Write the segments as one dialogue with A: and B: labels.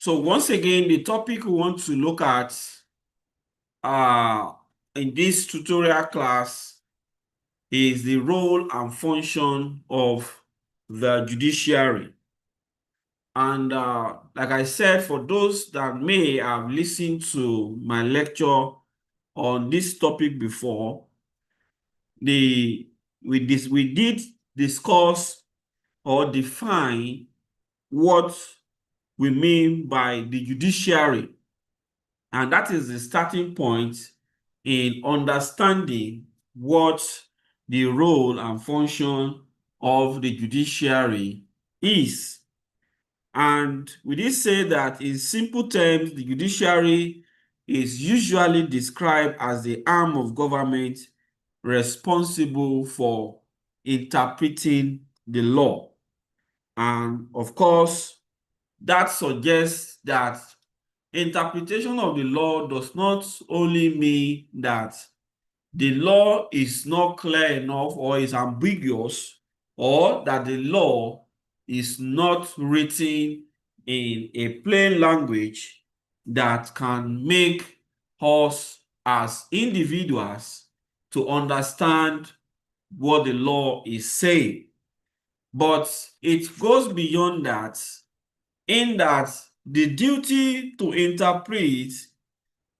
A: So once again, the topic we want to look at in this tutorial class is the role and function of the judiciary. And like I said, for those that may have listened to my lecture on this topic before, we did discuss or define what we mean by the judiciary. And that is the starting point in understanding what the role and function of the judiciary is. And we did say that in simple terms, the judiciary is usually described as the arm of government responsible for interpreting the law. And of course, that suggests that interpretation of the law does not only mean that the law is not clear enough or is ambiguous, or that the law is not written in a plain language that can make us as individuals to understand what the law is saying. But it goes beyond that, in that the duty to interpret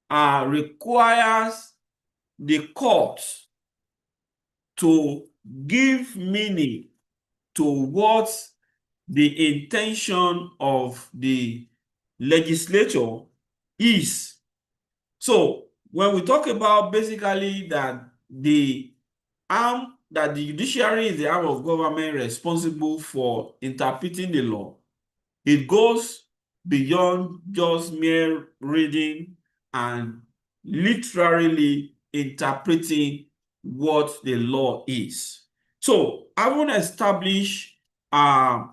A: requires the court to give meaning to what the intention of the legislature is. So when we talk about basically that the judiciary is the arm of government responsible for interpreting the law, it goes beyond just mere reading and literally interpreting what the law is. So I want to establish what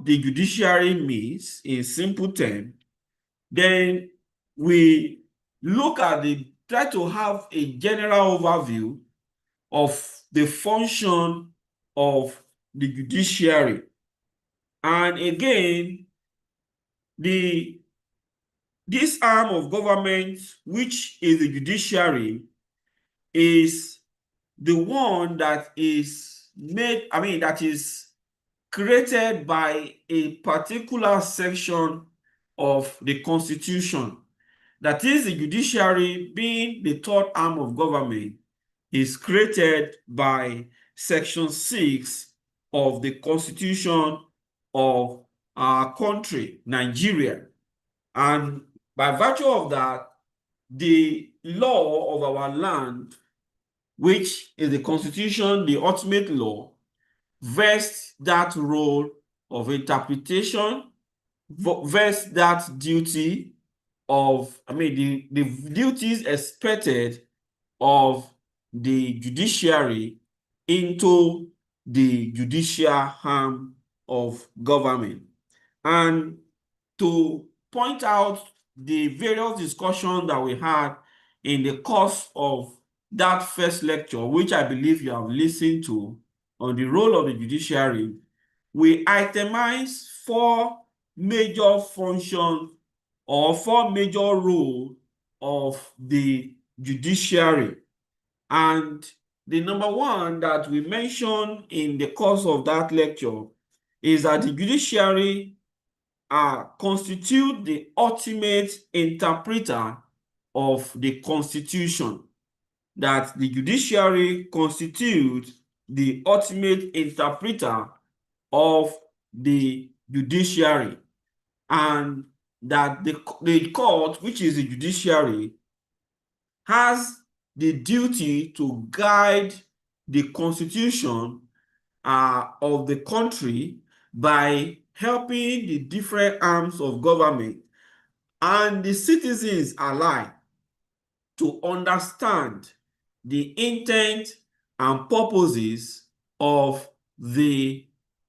A: the judiciary means in simple terms. Then we try to have a general overview of the function of the judiciary. And again, this arm of government, which is the judiciary, is the one that is that is created by a particular section of the Constitution. That is, the judiciary, being the third arm of government, is created by Section 6 of the Constitution of our country, Nigeria. And by virtue of that, the law of our land, which is the Constitution, the ultimate law, vests that role of interpretation, vests that duty of, the duties expected of the judiciary into the judicial arm of government. And to point out the various discussions that we had in the course of that first lecture, which I believe you have listened to, on the role of the judiciary, we itemize four major functions or four major roles of the judiciary. And the number one that we mentioned in the course of that lecture is that the judiciary constitute the ultimate interpreter of the Constitution. That the judiciary constitutes the ultimate interpreter of the judiciary, and that the court, which is the judiciary, has the duty to guide the constitution of the country by helping the different arms of government and the citizens alike to understand the intent and purposes of the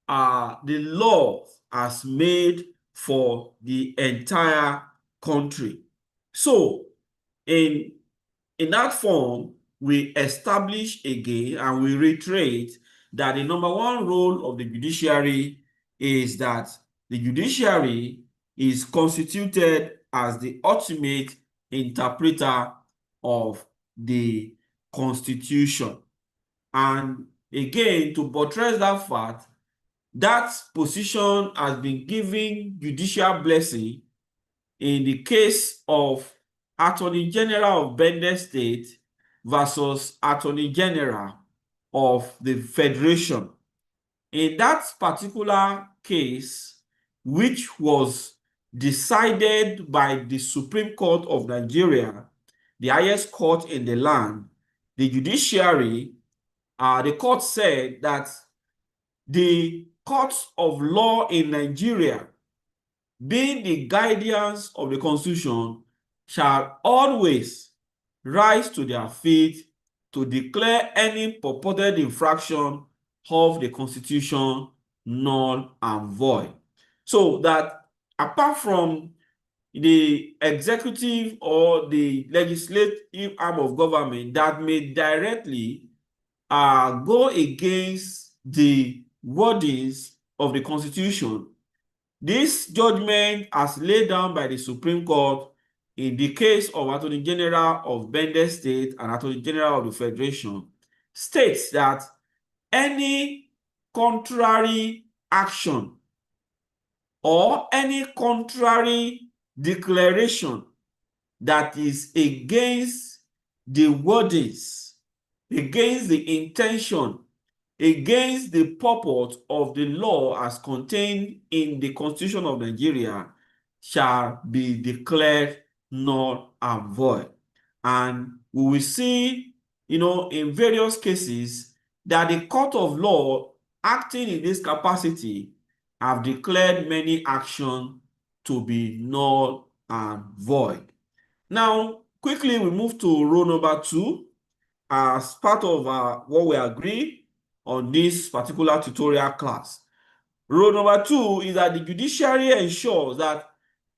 A: law as made for the entire country. So in that form, we establish again and we reiterate that the number one role of the judiciary is that the judiciary is constituted as the ultimate interpreter of the Constitution. And again, to buttress that fact, that position has been given judicial blessing in the case of Attorney General of Bendel State versus Attorney General of the Federation. In that particular case, which was decided by the Supreme Court of Nigeria, the highest court in the land, the judiciary, the court said that the courts of law in Nigeria, being the guardians of the Constitution, shall always rise to their feet to declare any purported infraction of the Constitution null and void. So that apart from the executive or the legislative arm of government that may directly go against the wordings of the Constitution, this judgment, as laid down by the Supreme Court in the case of Attorney General of Bendel State and Attorney General of the Federation, states that any contrary action or any contrary declaration that is against the wordings, against the intention, against the purport of the law as contained in the Constitution of Nigeria shall be declared null and void. And we will see, in various cases that the court of law acting in this capacity have declared many actions to be null and void. Now, quickly, we move to rule number 2 as part of what we agree on this particular tutorial class. Rule number 2 is that the judiciary ensures that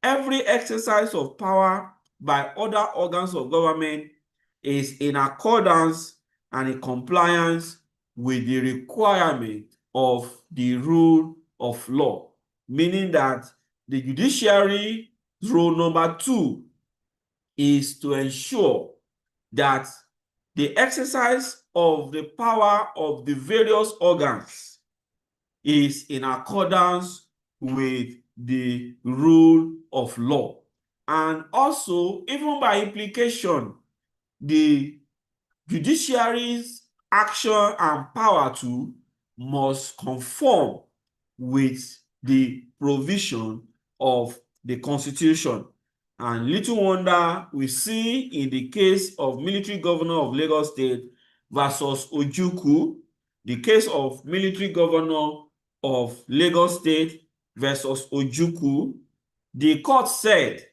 A: every exercise of power by other organs of government is in accordance and in compliance with the requirement of the rule of law, meaning that the judiciary rule number 2 is to ensure that the exercise of the power of the various organs is in accordance with the rule of law. And also, even by implication, the judiciary's action and power too must conform with the provision of the Constitution. And little wonder we see in the case of military governor of Lagos State versus Ojukwu, the case of military governor of Lagos State versus Ojukwu, the court said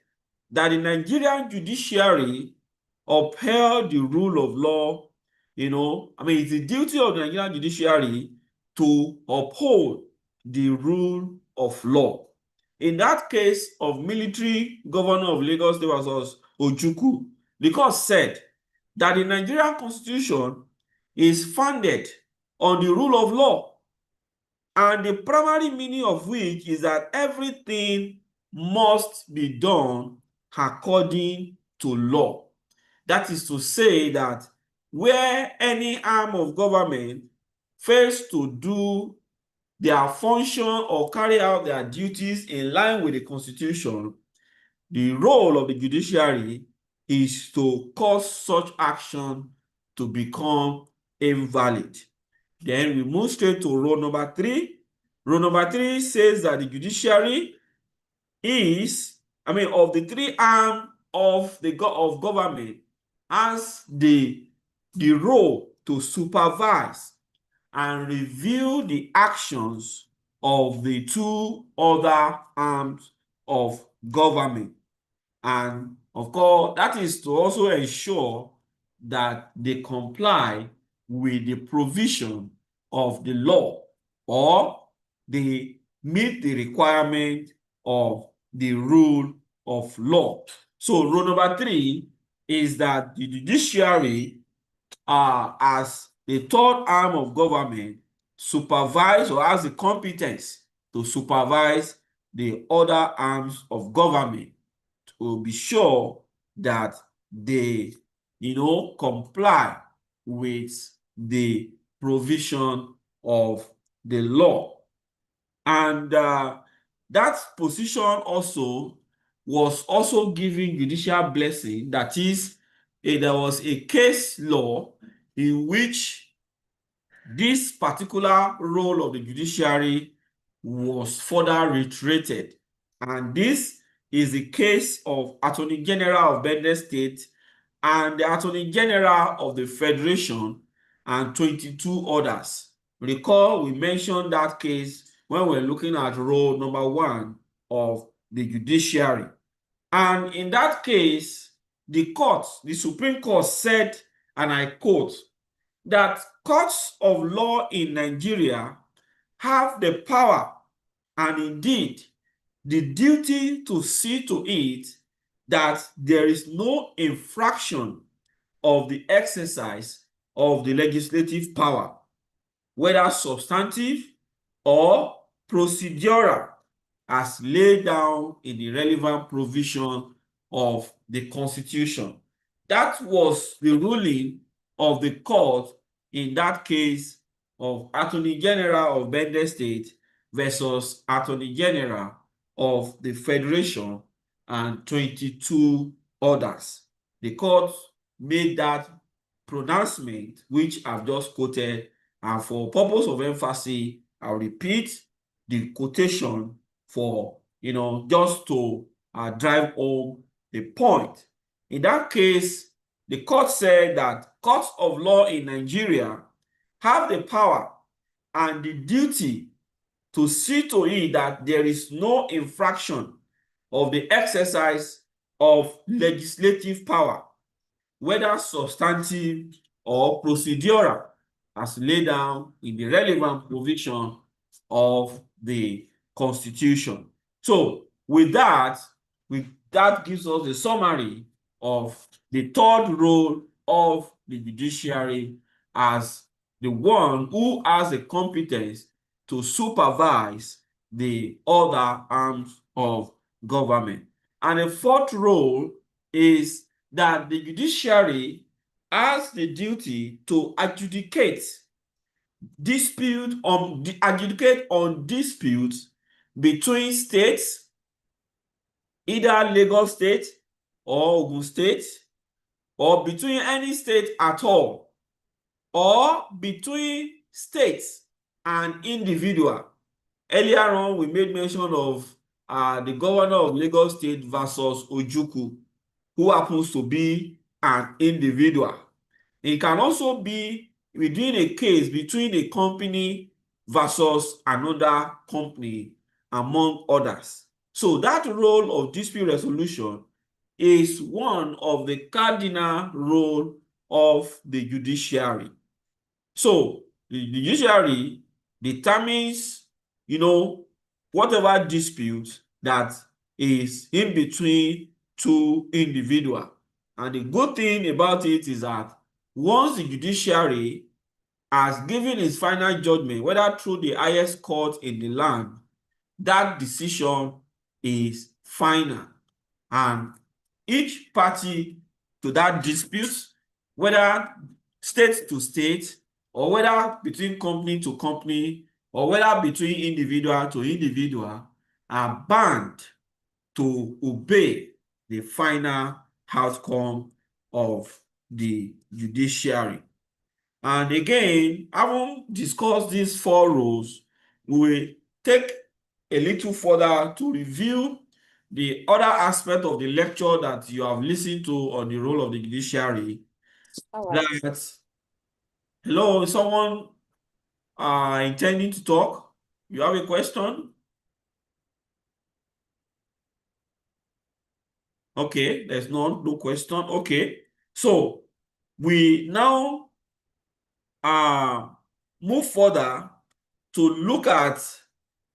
A: that the Nigerian judiciary upheld the rule of law. It's the duty of the Nigerian judiciary to uphold the rule of law. In that case of military governor of Lagos State versus Ojukwu, the court said that the Nigerian Constitution is founded on the rule of law, and the primary meaning of which is that everything must be done according to law. That is to say that where any arm of government fails to do their function or carry out their duties in line with the Constitution, the role of the judiciary is to cause such action to become invalid. Then we move straight to rule number 3. Rule number 3 says that the judiciary is, of the 3 arms of government, has the role to supervise and review the actions of the 2 other arms of government. And of course, that is to also ensure that they comply with the provision of the law, or they meet the requirement of the rule of law. So rule number 3 is that the judiciary, as the 3rd arm of government, supervise or has the competence to supervise the other arms of government to be sure that they, comply with the provision of the law. And that position also was also giving judicial blessing. That is, there was a case law in which this particular role of the judiciary was further reiterated. And this is the case of Attorney General of Benue State and the Attorney General of the Federation and 22 others. Recall we mentioned that case when we're looking at role number 1 of the judiciary. And in that case, the Supreme Court said, and I quote, that courts of law in Nigeria have the power and indeed the duty to see to it that there is no infraction of the exercise of the legislative power, whether substantive or procedural, as laid down in the relevant provision of the Constitution. That was the ruling of the court in that case of Attorney General of Benue State versus Attorney General of the Federation and 22 others. The court made that pronouncement, which I've just quoted, and for purpose of emphasis, I'll repeat the quotation for, just to drive home the point. In that case, the court said that courts of law in Nigeria have the power and the duty to see to it that there is no infraction of the exercise of legislative power, whether substantive or procedural, as laid down in the relevant provision of the Constitution. So with that, that gives us a summary of the third role of the judiciary as the one who has the competence to supervise the other arms of government. And the fourth role is that the judiciary has the duty to adjudicate on disputes between states, either Lagos State or Ogun State, or between any state at all, or between states and individual. Earlier on, we made mention of the governor of Lagos State versus Ojukwu, who happens to be an individual. It can also be within a case between a company versus another company, among others. So that role of dispute resolution is one of the cardinal role of the judiciary. So the judiciary determines, whatever dispute that is in between two individuals. And the good thing about it is that once the judiciary has given its final judgment, whether through the highest court in the land, that decision is final. And each party to that dispute, whether state to state, or whether between company to company, or whether between individual to individual, are bound to obey the final outcome of the judiciary. And again, having discussed these four rules, we will take a little further to review the other aspect of the lecture that you have listened to on the role of the judiciary. All right. Hello, is someone intending to talk? You have a question? Okay, there's no question. Okay, so we now move further to look at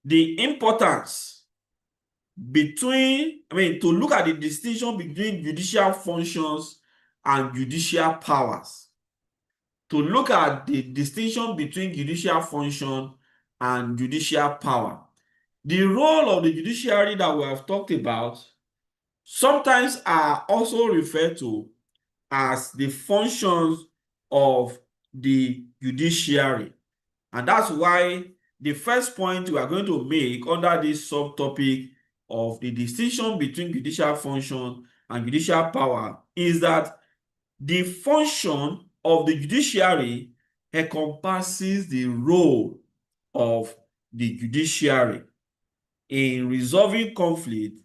A: the importance to look at the distinction between judicial functions and judicial powers. To look at the distinction between judicial function and judicial power. The role of the judiciary that we have talked about sometimes are also referred to as the functions of the judiciary. And that's why the first point we are going to make under this subtopic of the distinction between judicial function and judicial power is that the function of the judiciary encompasses the role of the judiciary in resolving conflict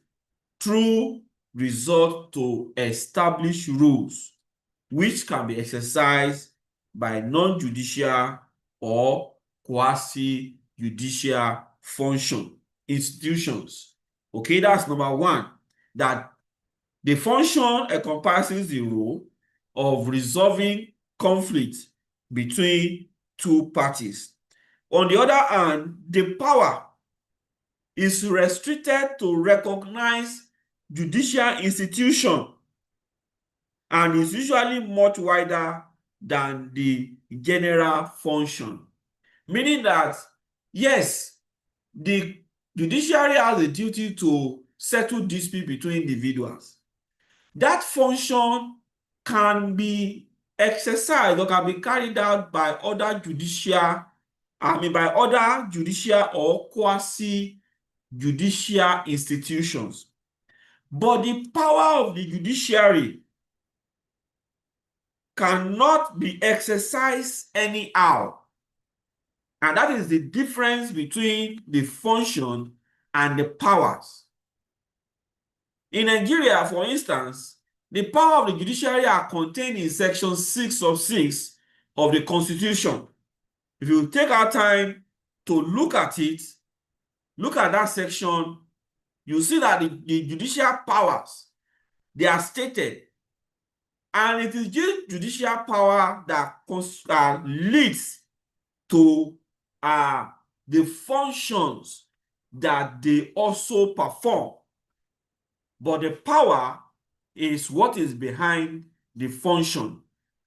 A: through resort to established rules which can be exercised by non-judicial or quasi-judicial function institutions. Okay, that's number one, that the function encompasses the role of resolving conflict between two parties. On the other hand, the power is restricted to recognize judicial institution and is usually much wider than the general function. Meaning that, yes, the judiciary has a duty to settle dispute between individuals. That function can be exercised or can be carried out by other judicial, by other judicial or quasi-judicial institutions. But the power of the judiciary cannot be exercised anyhow. And that is the difference between the function and the powers. In Nigeria, for instance, the power of the judiciary are contained in section 6 of 6 of the Constitution. If you take our time to look at it, look at that section, you see that the judicial powers, they are stated. And it is this judicial power that leads to the functions that they also perform. But the power is what is behind the function.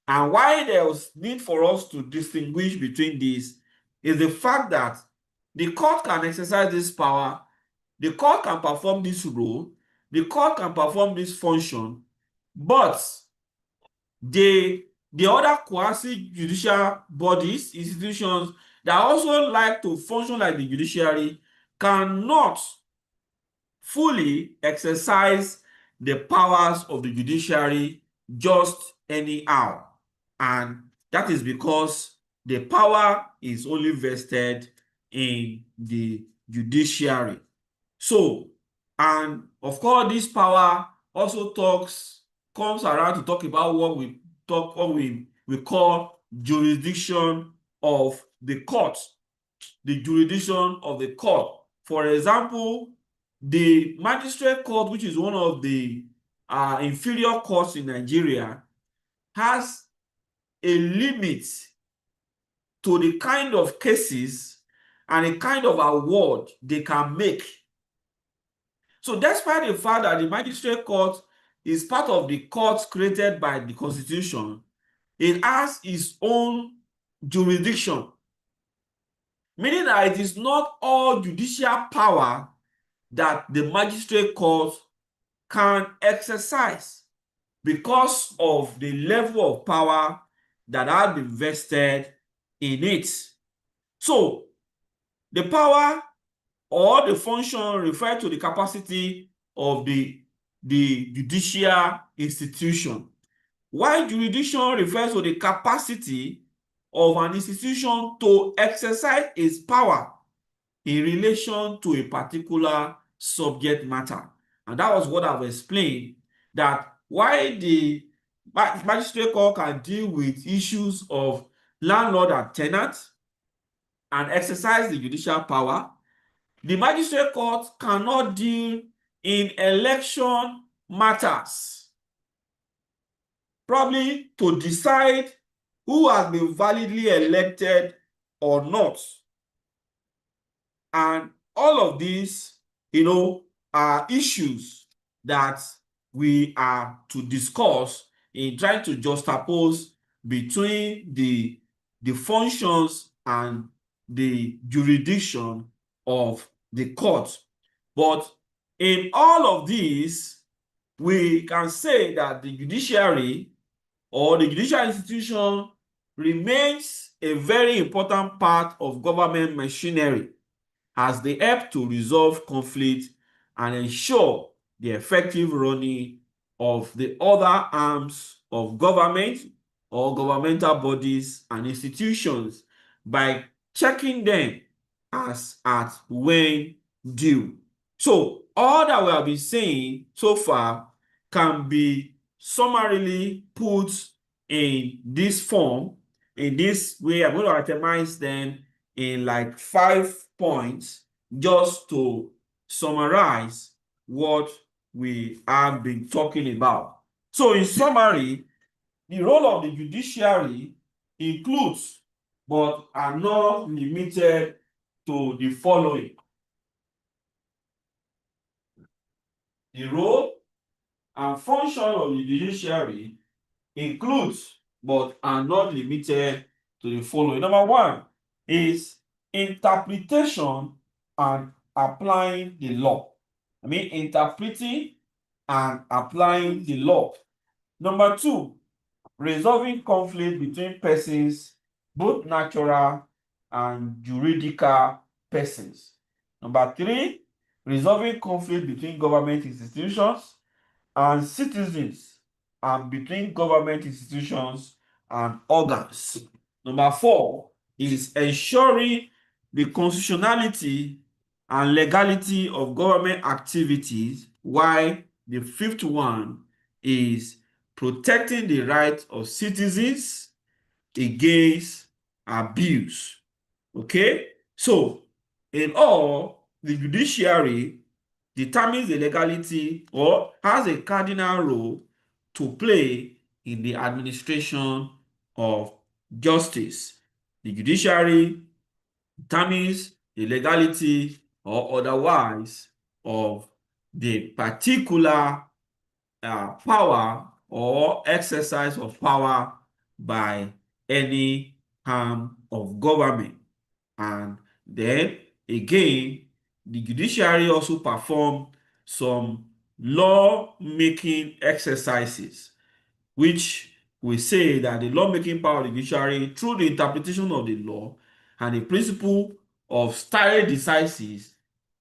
A: And why there's need for us to distinguish between these is the fact that the court can exercise this power, the court can perform this role, the court can perform this function, but the other quasi-judicial bodies, institutions that also like to function like the judiciary cannot fully exercise the powers of the judiciary just anyhow. And that is because the power is only vested in the judiciary. So, and of course, this power also comes around to talk about what we call jurisdiction of the court. The jurisdiction of the court. For example, the magistrate court, which is one of the inferior courts in Nigeria, has a limit to the kind of cases and a kind of award they can make. So despite the fact that the magistrate court is part of the courts created by the Constitution, it has its own jurisdiction, meaning that it is not all judicial power that the magistrate court can exercise because of the level of power that has been vested in it. So the power or the function refer to the capacity of the judicial institution, while jurisdiction refers to the capacity of an institution to exercise its power in relation to a particular subject matter. And that was what I've explained, that why the magistrate court can deal with issues of landlord and tenant and exercise the judicial power, the magistrate court cannot deal in election matters, probably to decide who has been validly elected or not. And all of these, are issues that we are to discuss in trying to juxtapose between the functions and the jurisdiction of the court. But in all of these, we can say that the judiciary or the judicial institution remains a very important part of government machinery as they help to resolve conflict and ensure the effective running of the other arms of government or governmental bodies and institutions by checking them as at when due. So all that we have been saying so far can be summarily put in this form. In this way, I'm going to itemize them in like 5 points just to summarize what we have been talking about. So in summary, the role of the judiciary includes but are not limited to the following. The role and function of the judiciary includes but are not limited to the following. Number one is interpretation and applying the law. Interpreting and applying the law. Number two, resolving conflict between persons, both natural and juridical persons. Number three, resolving conflict between government institutions and citizens and between government institutions and organs. Number four is ensuring the constitutionality and legality of government activities, while the fifth one is protecting the rights of citizens against abuse. Okay, so in all, the judiciary determines the legality or has a cardinal role to play in the administration of justice. The judiciary determines the legality or otherwise of the particular power or exercise of power by any arm of government. And then again, the judiciary also perform some law-making exercises, which we say that the lawmaking power of the judiciary through the interpretation of the law and the principle of stare decisis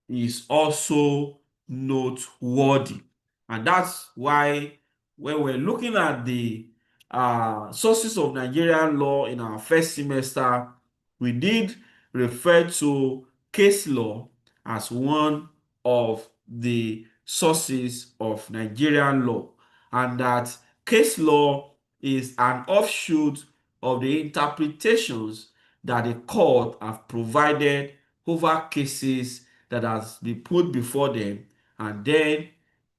A: is also noteworthy. And that's why when we're looking at the sources of Nigerian law in our first semester, we did refer to case law as one of the sources of Nigerian law, and that case law is an offshoot of the interpretations that the court have provided over cases that has been put before them, and then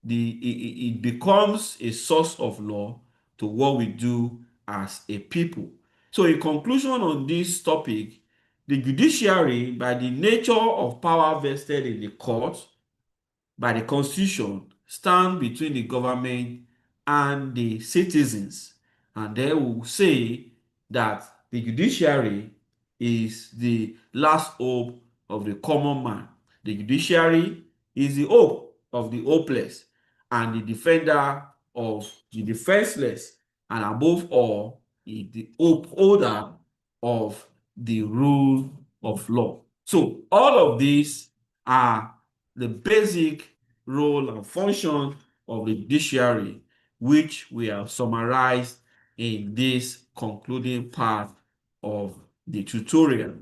A: it becomes a source of law to what we do as a people. So in conclusion on this topic, the judiciary, by the nature of power vested in the court by the constitution, stand between the government and the citizens. And they will say that the judiciary is the last hope of the common man. The judiciary is the hope of the hopeless and the defender of the defenseless, and above all, is the upholder of the rule of law. So all of these are the basic role and function of the judiciary, which we have summarized in this concluding part of the tutorial.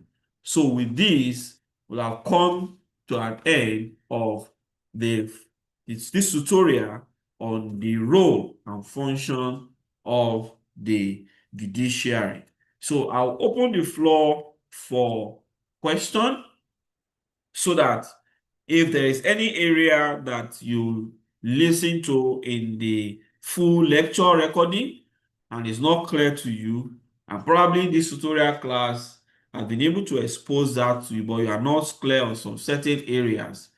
A: So with this, we have come to an end of this tutorial on the role and function of the judiciary. So I'll open the floor for question, so that if there is any area that you listen to in the full lecture recording and is not clear to you, and probably this tutorial class has been able to expose that to you, but you are not clear on some certain areas,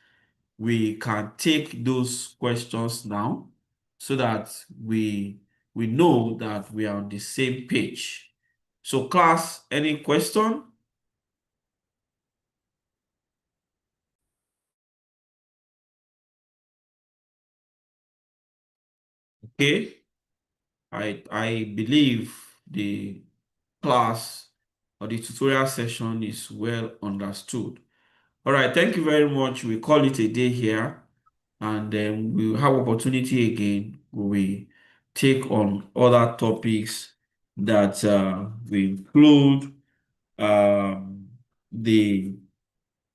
A: we can take those questions now so that we know that we are on the same page. So class, any question? Okay. I believe the class or the tutorial session is well understood. All right, thank you very much. We call it a day here, and then we'll have opportunity again. We will take on other topics that will include the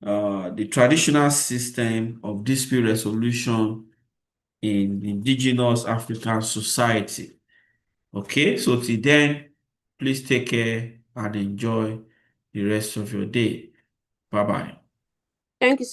A: the traditional system of dispute resolution in indigenous African society. Okay, so till then, please take care and enjoy the rest of your day. Bye bye.
B: Thank you, sir.